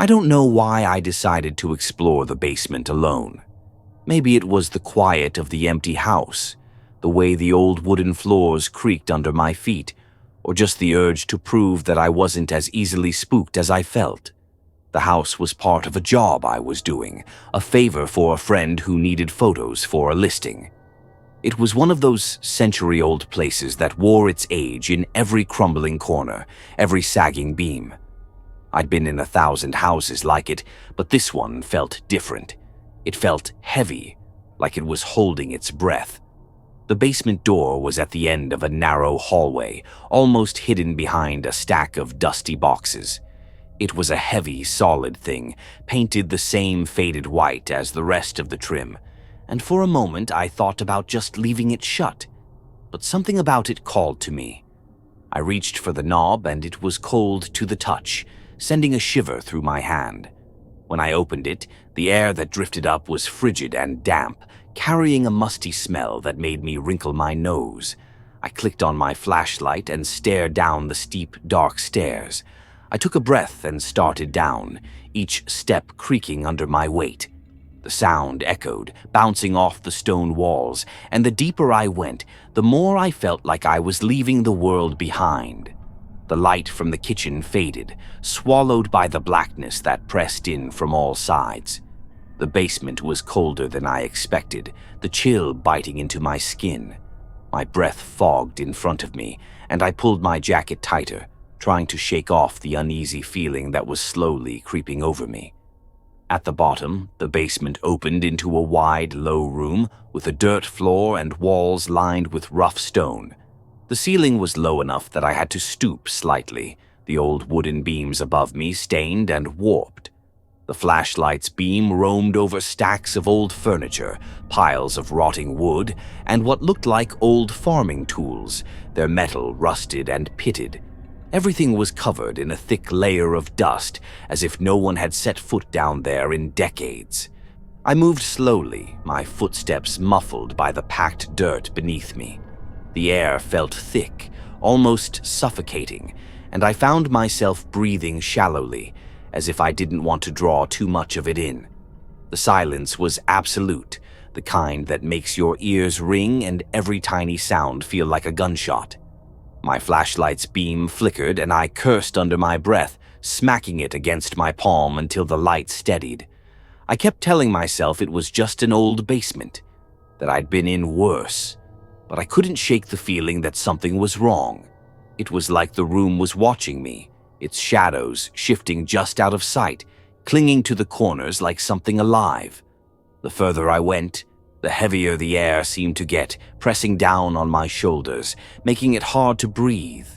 I don't know why I decided to explore the basement alone. Maybe it was the quiet of the empty house, the way the old wooden floors creaked under my feet, or just the urge to prove that I wasn't as easily spooked as I felt. The house was part of a job I was doing, a favor for a friend who needed photos for a listing. It was one of those century-old places that wore its age in every crumbling corner, every sagging beam. I'd been in 1,000 houses like it, but this one felt different. It felt heavy, like it was holding its breath. The basement door was at the end of a narrow hallway, almost hidden behind a stack of dusty boxes. It was a heavy, solid thing, painted the same faded white as the rest of the trim, and for a moment I thought about just leaving it shut. But something about it called to me. I reached for the knob and it was cold to the touch, sending a shiver through my hand. When I opened it, the air that drifted up was frigid and damp, carrying a musty smell that made me wrinkle my nose. I clicked on my flashlight and stared down the steep, dark stairs. I took a breath and started down, each step creaking under my weight. The sound echoed, bouncing off the stone walls, and the deeper I went, the more I felt like I was leaving the world behind. The light from the kitchen faded, swallowed by the blackness that pressed in from all sides. The basement was colder than I expected, the chill biting into my skin. My breath fogged in front of me, and I pulled my jacket tighter, trying to shake off the uneasy feeling that was slowly creeping over me. At the bottom, the basement opened into a wide, low room with a dirt floor and walls lined with rough stone. The ceiling was low enough that I had to stoop slightly, the old wooden beams above me stained and warped. The flashlight's beam roamed over stacks of old furniture, piles of rotting wood, and what looked like old farming tools, their metal rusted and pitted. Everything was covered in a thick layer of dust, as if no one had set foot down there in decades. I moved slowly, my footsteps muffled by the packed dirt beneath me. The air felt thick, almost suffocating, and I found myself breathing shallowly, as if I didn't want to draw too much of it in. The silence was absolute, the kind that makes your ears ring and every tiny sound feel like a gunshot. My flashlight's beam flickered and I cursed under my breath, smacking it against my palm until the light steadied. I kept telling myself it was just an old basement, that I'd been in worse, but I couldn't shake the feeling that something was wrong. It was like the room was watching me, its shadows shifting just out of sight, clinging to the corners like something alive. The further I went, the heavier the air seemed to get, pressing down on my shoulders, making it hard to breathe.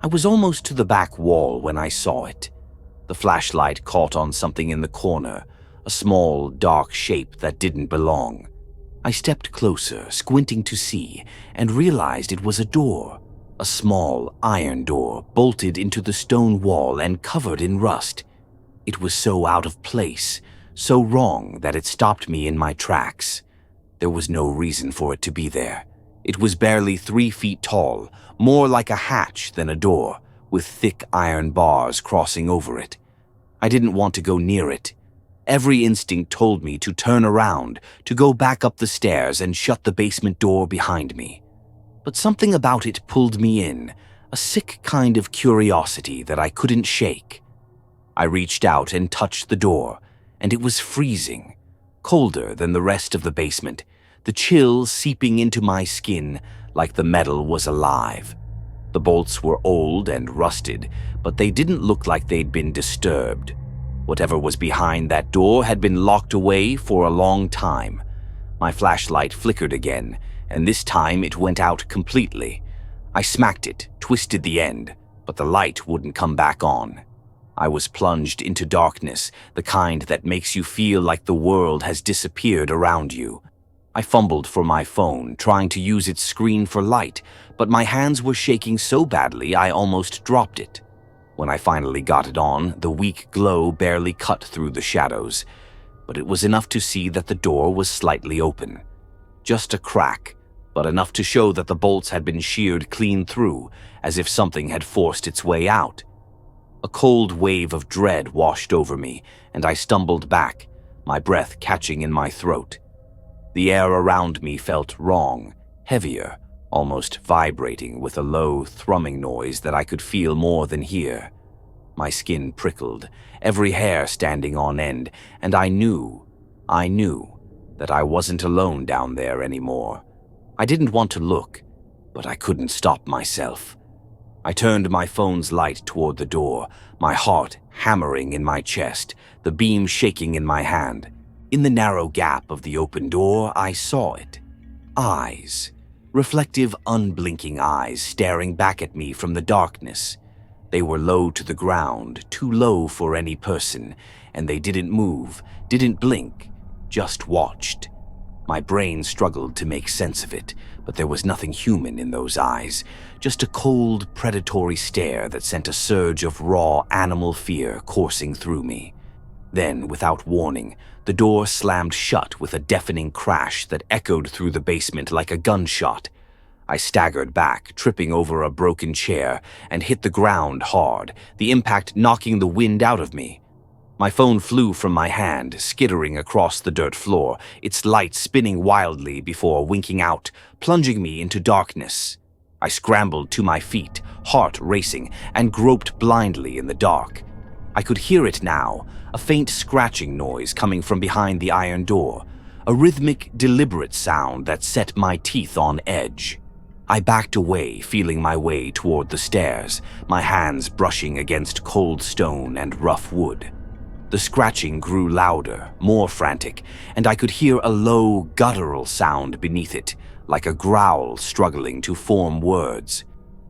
I was almost to the back wall when I saw it. The flashlight caught on something in the corner, a small, dark shape that didn't belong. I stepped closer, squinting to see, and realized it was a door. A small, iron door, bolted into the stone wall and covered in rust. It was so out of place, so wrong that it stopped me in my tracks. There was no reason for it to be there. It was barely 3 feet tall, more like a hatch than a door, with thick iron bars crossing over it. I didn't want to go near it. Every instinct told me to turn around, to go back up the stairs and shut the basement door behind me. But something about it pulled me in, a sick kind of curiosity that I couldn't shake. I reached out and touched the door, and it was freezing, colder than the rest of the basement, the chill seeping into my skin like the metal was alive. The bolts were old and rusted, but they didn't look like they'd been disturbed. Whatever was behind that door had been locked away for a long time. My flashlight flickered again, and this time it went out completely. I smacked it, twisted the end, but the light wouldn't come back on. I was plunged into darkness, the kind that makes you feel like the world has disappeared around you. I fumbled for my phone, trying to use its screen for light, but my hands were shaking so badly I almost dropped it. When I finally got it on, the weak glow barely cut through the shadows, but it was enough to see that the door was slightly open. Just a crack, but enough to show that the bolts had been sheared clean through, as if something had forced its way out. A cold wave of dread washed over me, and I stumbled back, my breath catching in my throat. The air around me felt wrong, heavier, almost vibrating with a low, thrumming noise that I could feel more than hear. My skin prickled, every hair standing on end, and I knew that I wasn't alone down there anymore. I didn't want to look, but I couldn't stop myself. I turned my phone's light toward the door, my heart hammering in my chest, the beam shaking in my hand. In the narrow gap of the open door, I saw it. Eyes. Reflective, unblinking eyes staring back at me from the darkness. They were low to the ground, too low for any person, and they didn't move, didn't blink, just watched. My brain struggled to make sense of it, but there was nothing human in those eyes, just a cold, predatory stare that sent a surge of raw animal fear coursing through me. Then, without warning, the door slammed shut with a deafening crash that echoed through the basement like a gunshot. I staggered back, tripping over a broken chair, and hit the ground hard, the impact knocking the wind out of me. My phone flew from my hand, skittering across the dirt floor, its light spinning wildly before winking out, plunging me into darkness. I scrambled to my feet, heart racing, and groped blindly in the dark. I could hear it now, a faint scratching noise coming from behind the iron door, a rhythmic, deliberate sound that set my teeth on edge. I backed away, feeling my way toward the stairs, my hands brushing against cold stone and rough wood. The scratching grew louder, more frantic, and I could hear a low, guttural sound beneath it, like a growl struggling to form words.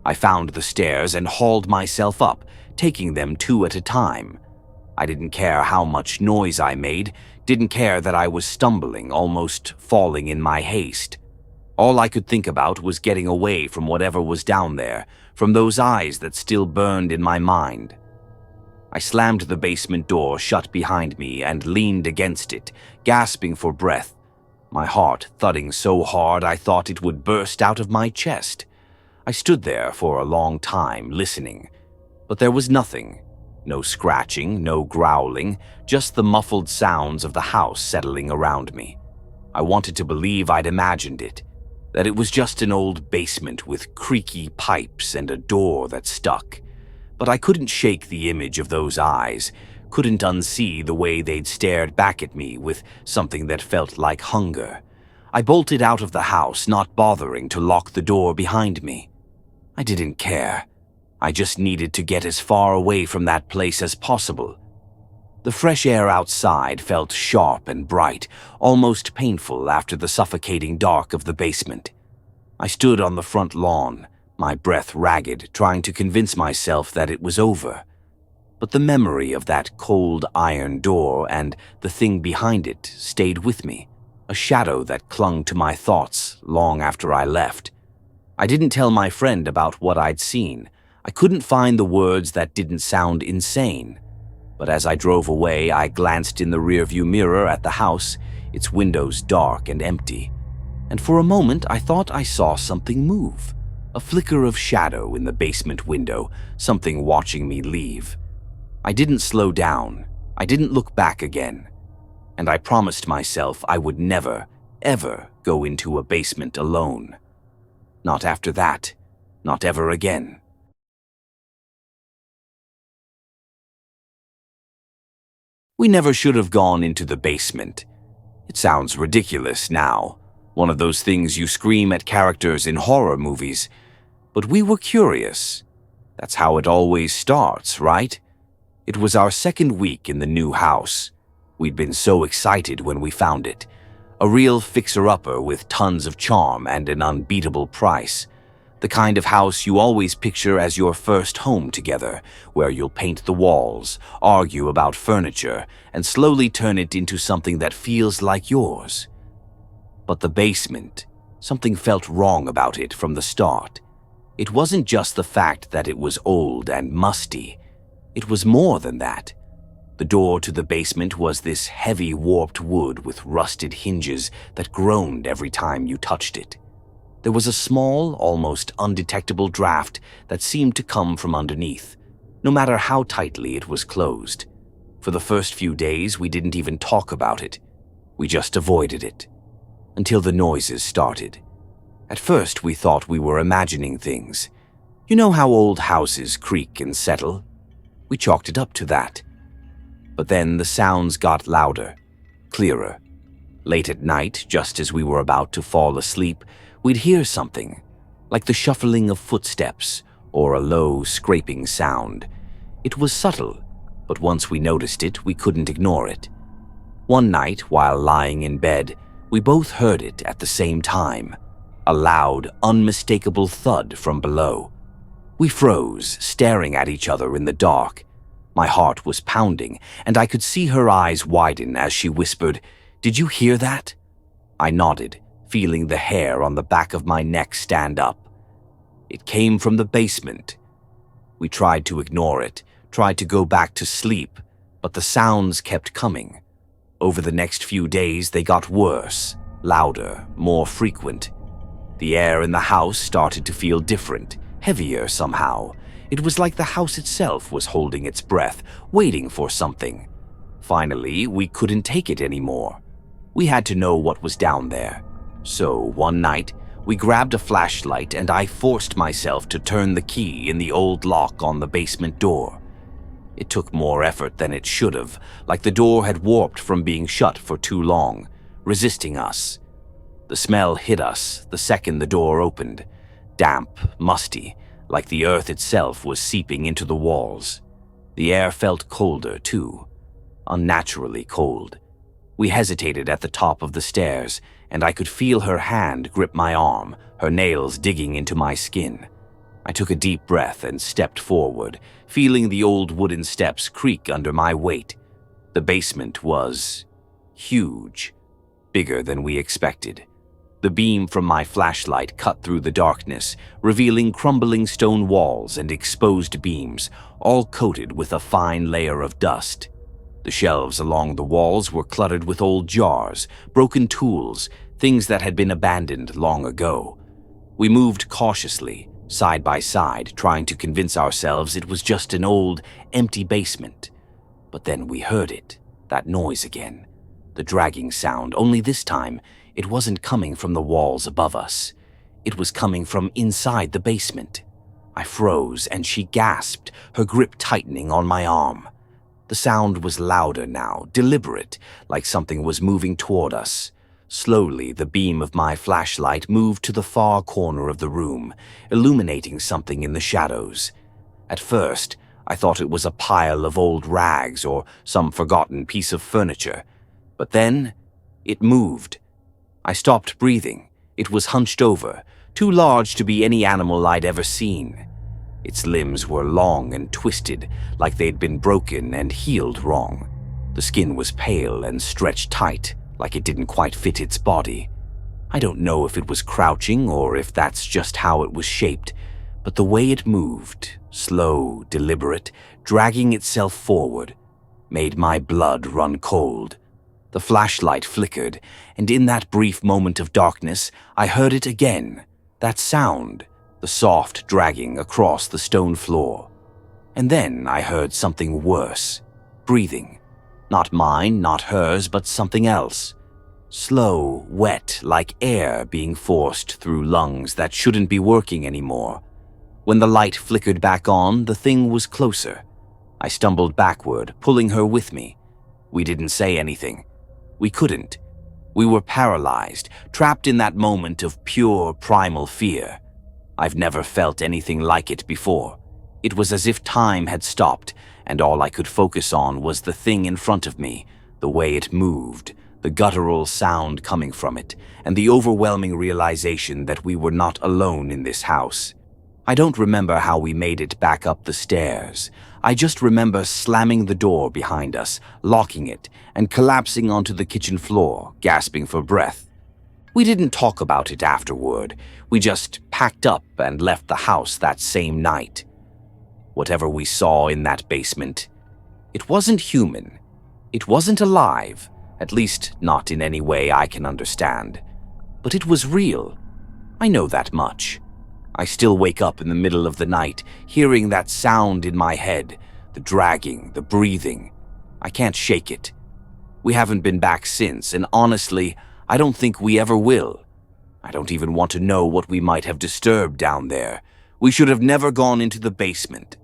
I found the stairs and hauled myself up, taking them two at a time. I didn't care how much noise I made, didn't care that I was stumbling, almost falling in my haste. All I could think about was getting away from whatever was down there, from those eyes that still burned in my mind. I slammed the basement door shut behind me and leaned against it, gasping for breath, my heart thudding so hard I thought it would burst out of my chest. I stood there for a long time, listening, but there was nothing. No scratching, no growling, just the muffled sounds of the house settling around me. I wanted to believe I'd imagined it, that it was just an old basement with creaky pipes and a door that stuck. But I couldn't shake the image of those eyes, couldn't unsee the way they'd stared back at me with something that felt like hunger. I bolted out of the house, not bothering to lock the door behind me. I didn't care. I just needed to get as far away from that place as possible. The fresh air outside felt sharp and bright, almost painful after the suffocating dark of the basement. I stood on the front lawn, my breath ragged, trying to convince myself that it was over. But the memory of that cold iron door and the thing behind it stayed with me, a shadow that clung to my thoughts long after I left. I didn't tell my friend about what I'd seen. I couldn't find the words that didn't sound insane. But as I drove away, I glanced in the rearview mirror at the house, its windows dark and empty. And for a moment, I thought I saw something move. A flicker of shadow in the basement window, something watching me leave. I didn't slow down. I didn't look back again. And I promised myself I would never, ever go into a basement alone. Not after that. Not ever again. We never should have gone into the basement. It sounds ridiculous now, one of those things you scream at characters in horror movies. But we were curious. That's how it always starts, right? It was our second week in the new house. We'd been so excited when we found it. A real fixer-upper with tons of charm and an unbeatable price. The kind of house you always picture as your first home together, where you'll paint the walls, argue about furniture, and slowly turn it into something that feels like yours. But the basement, something felt wrong about it from the start. It wasn't just the fact that it was old and musty. It was more than that. The door to the basement was this heavy warped wood with rusted hinges that groaned every time you touched it. There was a small, almost undetectable draft that seemed to come from underneath. no matter how tightly it was closed. For the first few days, we didn't even talk about it. We just avoided it. Until the noises started. At first, we thought we were imagining things. You know how old houses creak and settle? We chalked it up to that. But then the sounds got louder, clearer. Late at night, just as we were about to fall asleep, we'd hear something, like the shuffling of footsteps or a low, scraping sound. It was subtle, but once we noticed it, we couldn't ignore it. One night, while lying in bed, we both heard it at the same time, a loud, unmistakable thud from below. We froze, staring at each other in the dark. My heart was pounding, and I could see her eyes widen as she whispered, "Did you hear that?" I nodded, feeling the hair on the back of my neck stand up. It came from the basement. We tried to ignore it, tried to go back to sleep, but the sounds kept coming. Over the next few days, they got worse, louder, more frequent. The air in the house started to feel different, heavier somehow. It was like the house itself was holding its breath, waiting for something. Finally, we couldn't take it anymore. We had to know what was down there. So, one night, we grabbed a flashlight and I forced myself to turn the key in the old lock on the basement door. It took more effort than it should have, like the door had warped from being shut for too long, resisting us. The smell hit us the second the door opened. Damp, musty, like the earth itself was seeping into the walls. The air felt colder, too. Unnaturally cold. We hesitated at the top of the stairs, and I could feel her hand grip my arm, her nails digging into my skin. I took a deep breath and stepped forward, feeling the old wooden steps creak under my weight. The basement was huge, bigger than we expected. The beam from my flashlight cut through the darkness, revealing crumbling stone walls and exposed beams, all coated with a fine layer of dust. The shelves along the walls were cluttered with old jars, broken tools, things that had been abandoned long ago. We moved cautiously, side by side, trying to convince ourselves it was just an old, empty basement. But then we heard it, that noise again. The dragging sound, only this time, it wasn't coming from the walls above us. It was coming from inside the basement. I froze and she gasped, her grip tightening on my arm. The sound was louder now, deliberate, like something was moving toward us. Slowly, the beam of my flashlight moved to the far corner of the room, illuminating something in the shadows. At first, I thought it was a pile of old rags or some forgotten piece of furniture. But then, it moved. I stopped breathing. It was hunched over, too large to be any animal I'd ever seen. Its limbs were long and twisted, like they'd been broken and healed wrong. The skin was pale and stretched tight, like it didn't quite fit its body. I don't know if it was crouching or if that's just how it was shaped, but the way it moved, slow, deliberate, dragging itself forward, made my blood run cold. The flashlight flickered, and in that brief moment of darkness, I heard it again, that sound, the soft dragging across the stone floor. And then I heard something worse, breathing. Not mine, not hers, but something else. Slow, wet, like air being forced through lungs that shouldn't be working anymore. When the light flickered back on, the thing was closer. I stumbled backward, pulling her with me. We didn't say anything. We couldn't. We were paralyzed, trapped in that moment of pure, primal fear. I've never felt anything like it before. It was as if time had stopped, and all I could focus on was the thing in front of me, the way it moved, the guttural sound coming from it, and the overwhelming realization that we were not alone in this house. I don't remember how we made it back up the stairs. I just remember slamming the door behind us, locking it, and collapsing onto the kitchen floor, gasping for breath. We didn't talk about it afterward. We just packed up and left the house that same night. Whatever we saw in that basement, it wasn't human. It wasn't alive, at least not in any way I can understand. But it was real. I know that much. I still wake up in the middle of the night, hearing that sound in my head, the dragging, the breathing. I can't shake it. We haven't been back since, and honestly, I don't think we ever will. I don't even want to know what we might have disturbed down there. We should have never gone into the basement.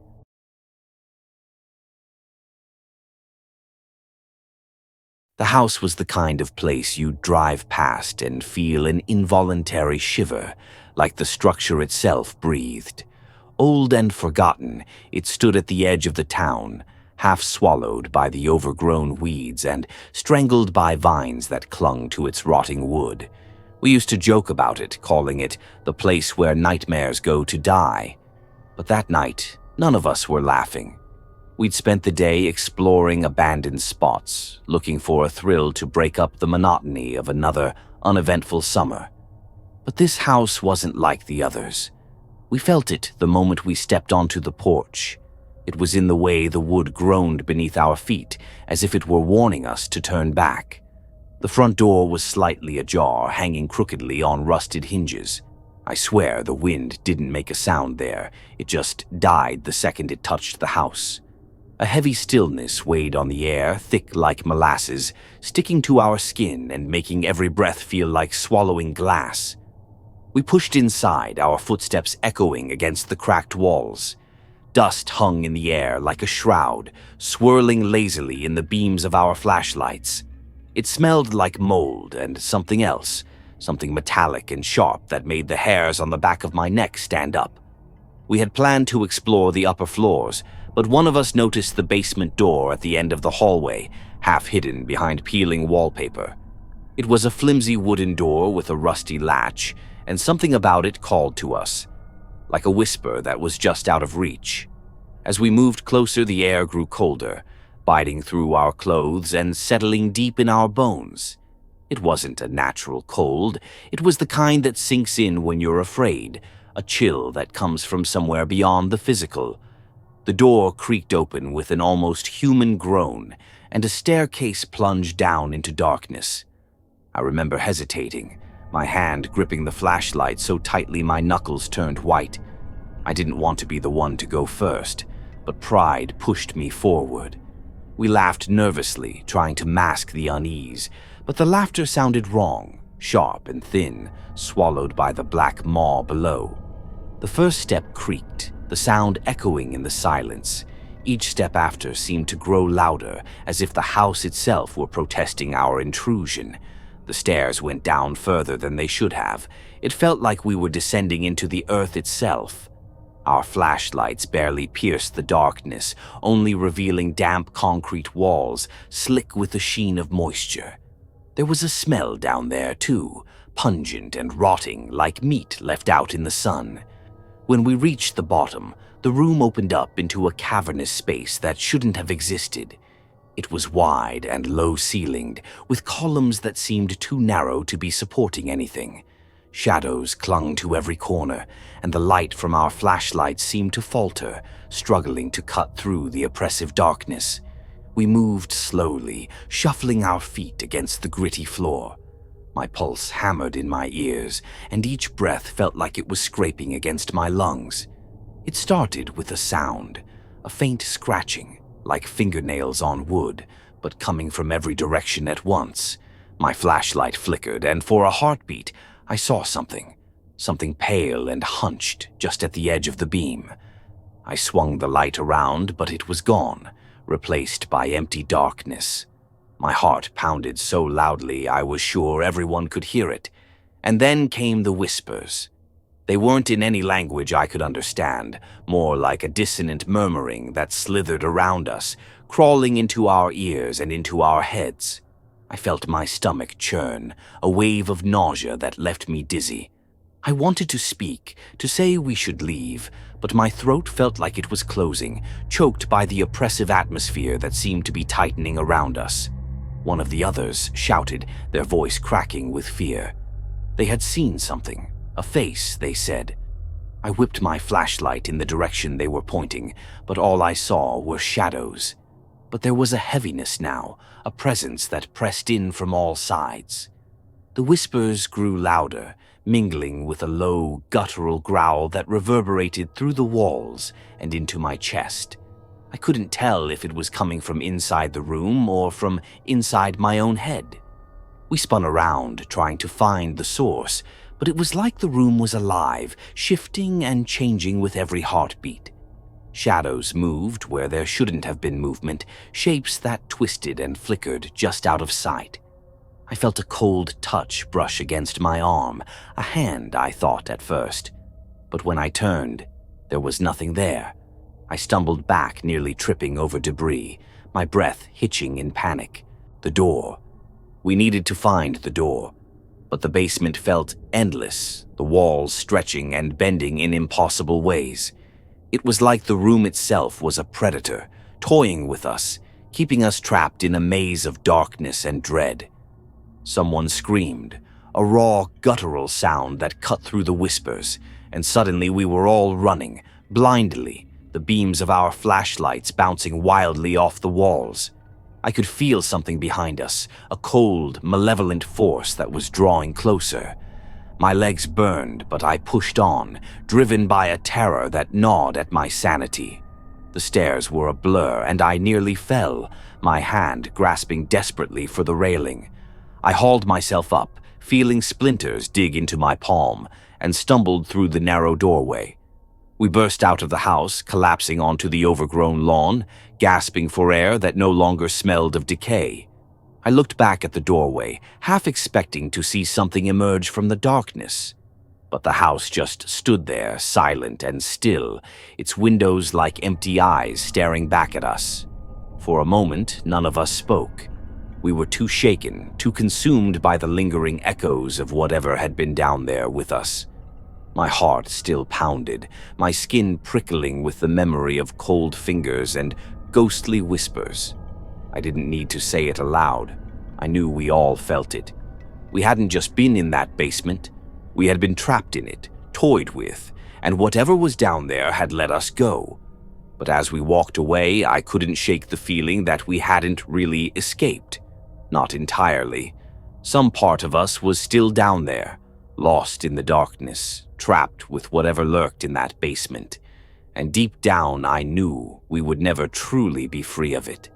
The house was the kind of place you'd drive past and feel an involuntary shiver, like the structure itself breathed. Old and forgotten, it stood at the edge of the town, half swallowed by the overgrown weeds and strangled by vines that clung to its rotting wood. We used to joke about it, calling it the place where nightmares go to die. But that night, none of us were laughing. We'd spent the day exploring abandoned spots, looking for a thrill to break up the monotony of another uneventful summer. But this house wasn't like the others. We felt it the moment we stepped onto the porch. It was in the way the wood groaned beneath our feet, as if it were warning us to turn back. The front door was slightly ajar, hanging crookedly on rusted hinges. I swear the wind didn't make a sound there. It just died the second it touched the house. A heavy stillness weighed on the air, thick like molasses, sticking to our skin and making every breath feel like swallowing glass. We pushed inside, our footsteps echoing against the cracked walls. Dust hung in the air like a shroud, swirling lazily in the beams of our flashlights. It smelled like mold and something else, something metallic and sharp that made the hairs on the back of my neck stand up. We had planned to explore the upper floors, but one of us noticed the basement door at the end of the hallway, half hidden behind peeling wallpaper. It was a flimsy wooden door with a rusty latch, and something about it called to us, like a whisper that was just out of reach. As we moved closer, the air grew colder, biting through our clothes and settling deep in our bones. It wasn't a natural cold. It was the kind that sinks in when you're afraid, a chill that comes from somewhere beyond the physical. The door creaked open with an almost human groan, and a staircase plunged down into darkness. I remember hesitating, my hand gripping the flashlight so tightly my knuckles turned white. I didn't want to be the one to go first, but pride pushed me forward. We laughed nervously, trying to mask the unease, but the laughter sounded wrong, sharp and thin, swallowed by the black maw below. The first step creaked, the sound echoing in the silence. Each step after seemed to grow louder, as if the house itself were protesting our intrusion. The stairs went down further than they should have. It felt like we were descending into the earth itself. Our flashlights barely pierced the darkness, only revealing damp concrete walls, slick with the sheen of moisture. There was a smell down there, too, pungent and rotting, like meat left out in the sun. When we reached the bottom, the room opened up into a cavernous space that shouldn't have existed. It was wide and low-ceilinged, with columns that seemed too narrow to be supporting anything. Shadows clung to every corner, and the light from our flashlights seemed to falter, struggling to cut through the oppressive darkness. We moved slowly, shuffling our feet against the gritty floor. My pulse hammered in my ears, and each breath felt like it was scraping against my lungs. It started with a sound, a faint scratching, like fingernails on wood, but coming from every direction at once. My flashlight flickered, and for a heartbeat, I saw something pale and hunched just at the edge of the beam. I swung the light around, but it was gone, replaced by empty darkness. My heart pounded so loudly I was sure everyone could hear it. And then came the whispers. They weren't in any language I could understand, more like a dissonant murmuring that slithered around us, crawling into our ears and into our heads. I felt my stomach churn, a wave of nausea that left me dizzy. I wanted to speak, to say we should leave, but my throat felt like it was closing, choked by the oppressive atmosphere that seemed to be tightening around us. One of the others shouted, their voice cracking with fear. They had seen something, a face, they said. I whipped my flashlight in the direction they were pointing, but all I saw were shadows. But there was a heaviness now, a presence that pressed in from all sides. The whispers grew louder, mingling with a low, guttural growl that reverberated through the walls and into my chest. I couldn't tell if it was coming from inside the room or from inside my own head. We spun around, trying to find the source, but it was like the room was alive, shifting and changing with every heartbeat. Shadows moved where there shouldn't have been movement, shapes that twisted and flickered just out of sight. I felt a cold touch brush against my arm, a hand, I thought at first. But when I turned, there was nothing there. I stumbled back, nearly tripping over debris, my breath hitching in panic. The door. We needed to find the door, but the basement felt endless, the walls stretching and bending in impossible ways. It was like the room itself was a predator, toying with us, keeping us trapped in a maze of darkness and dread. Someone screamed, a raw, guttural sound that cut through the whispers, and suddenly we were all running, blindly, the beams of our flashlights bouncing wildly off the walls. I could feel something behind us, a cold, malevolent force that was drawing closer. My legs burned, but I pushed on, driven by a terror that gnawed at my sanity. The stairs were a blur, and I nearly fell, my hand grasping desperately for the railing. I hauled myself up, feeling splinters dig into my palm, and stumbled through the narrow doorway. We burst out of the house, collapsing onto the overgrown lawn, gasping for air that no longer smelled of decay. I looked back at the doorway, half expecting to see something emerge from the darkness. But the house just stood there, silent and still, its windows like empty eyes staring back at us. For a moment, none of us spoke. We were too shaken, too consumed by the lingering echoes of whatever had been down there with us. My heart still pounded, my skin prickling with the memory of cold fingers and ghostly whispers. I didn't need to say it aloud. I knew we all felt it. We hadn't just been in that basement. We had been trapped in it, toyed with, and whatever was down there had let us go. But as we walked away, I couldn't shake the feeling that we hadn't really escaped. Not entirely. Some part of us was still down there, lost in the darkness, trapped with whatever lurked in that basement. And deep down, I knew we would never truly be free of it.